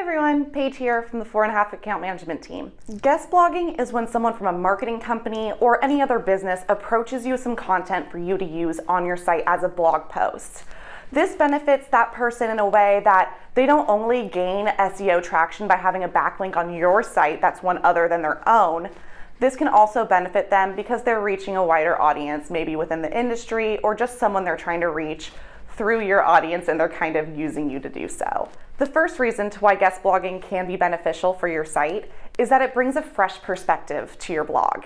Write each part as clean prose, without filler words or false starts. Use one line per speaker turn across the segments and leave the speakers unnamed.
everyone, Paige here from the Fourandhalf account management team. Guest blogging is when someone from a marketing company or any other business approaches you with some content for you to use on your site as a blog post. This benefits that person in a way that they don't only gain SEO traction by having a backlink on your site that's one other than their own. This can also benefit them because they're reaching a wider audience, maybe within the industry or just someone they're trying to reach through your audience, and they're kind of using you to do so. The first reason to why guest blogging can be beneficial for your site is that it brings a fresh perspective to your blog.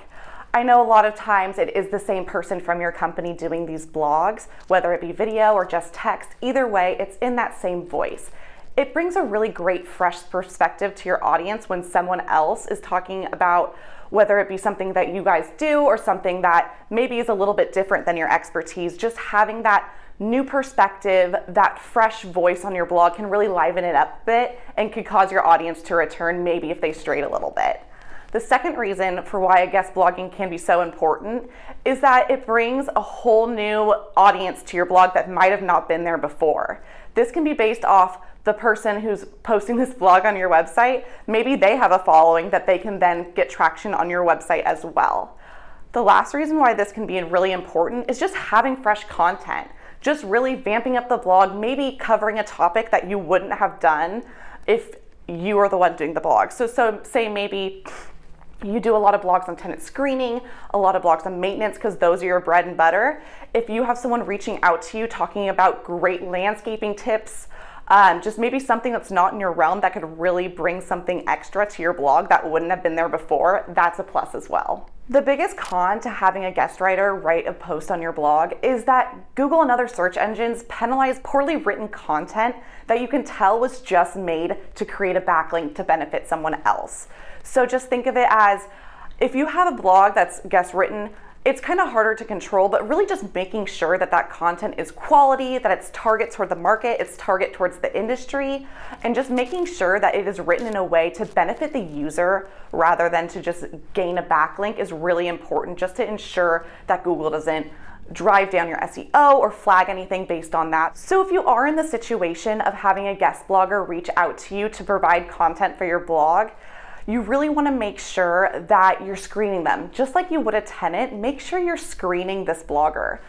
I know a lot of times it is the same person from your company doing these blogs, whether it be video or just text. Either way, it's in that same voice. It brings a really great fresh perspective to your audience when someone else is talking about whether it be something that you guys do or something that maybe is a little bit different than your expertise. Just having that new perspective, that fresh voice on your blog can really liven it up a bit and could cause your audience to return maybe if they strayed a little bit. The second reason for why guest blogging can be so important is that it brings a whole new audience to your blog that might have not been there before. This can be based off the person who's posting this blog on your website. Maybe they have a following that they can then get traction on your website as well. The last reason why this can be really important is just having fresh content. Just really vamping up the blog, maybe covering a topic that you wouldn't have done if you were the one doing the blog. So say maybe you do a lot of blogs on tenant screening, a lot of blogs on maintenance, because those are your bread and butter. If you have someone reaching out to you talking about great landscaping tips, just maybe something that's not in your realm that could really bring something extra to your blog that wouldn't have been there before, that's a plus as well. The biggest con to having a guest writer write a post on your blog is that Google and other search engines penalize poorly written content that you can tell was just made to create a backlink to benefit someone else. So just think of it as, if you have a blog that's guest written, it's kind of harder to control, but really just making sure that that content is quality, that it's target toward the market, it's target towards the industry, and just making sure that it is written in a way to benefit the user rather than to just gain a backlink is really important, just to ensure that Google doesn't drive down your SEO or flag anything based on that. So if you are in the situation of having a guest blogger reach out to you to provide content for your blog, you really want to make sure that you're screening them. Just like you would a tenant, make sure you're screening this blogger.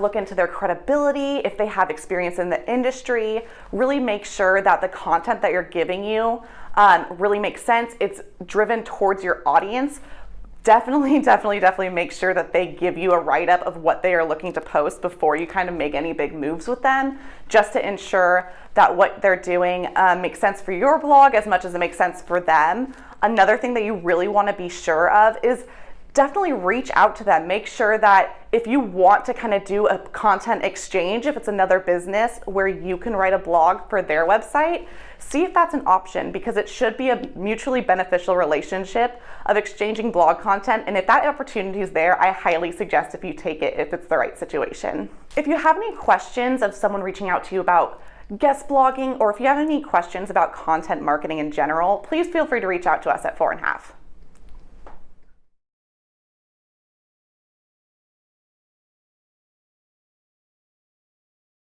Look into their credibility, if they have experience in the industry. Really make sure that the content that you're giving you really makes sense. It's driven towards your audience. Definitely make sure that they give you a write-up of what they are looking to post before you kind of make any big moves with them, just to ensure that what they're doing makes sense for your blog as much as it makes sense for them. Another thing that you really want to be sure of is definitely reach out to them. Make sure that if you want to kind of do a content exchange, if it's another business where you can write a blog for their website, see if that's an option, because it should be a mutually beneficial relationship of exchanging blog content. And if that opportunity is there, I highly suggest if you take it, if it's the right situation. If you have any questions of someone reaching out to you about guest blogging, or if you have any questions about content marketing in general, please feel free to reach out to us at Fourandhalf.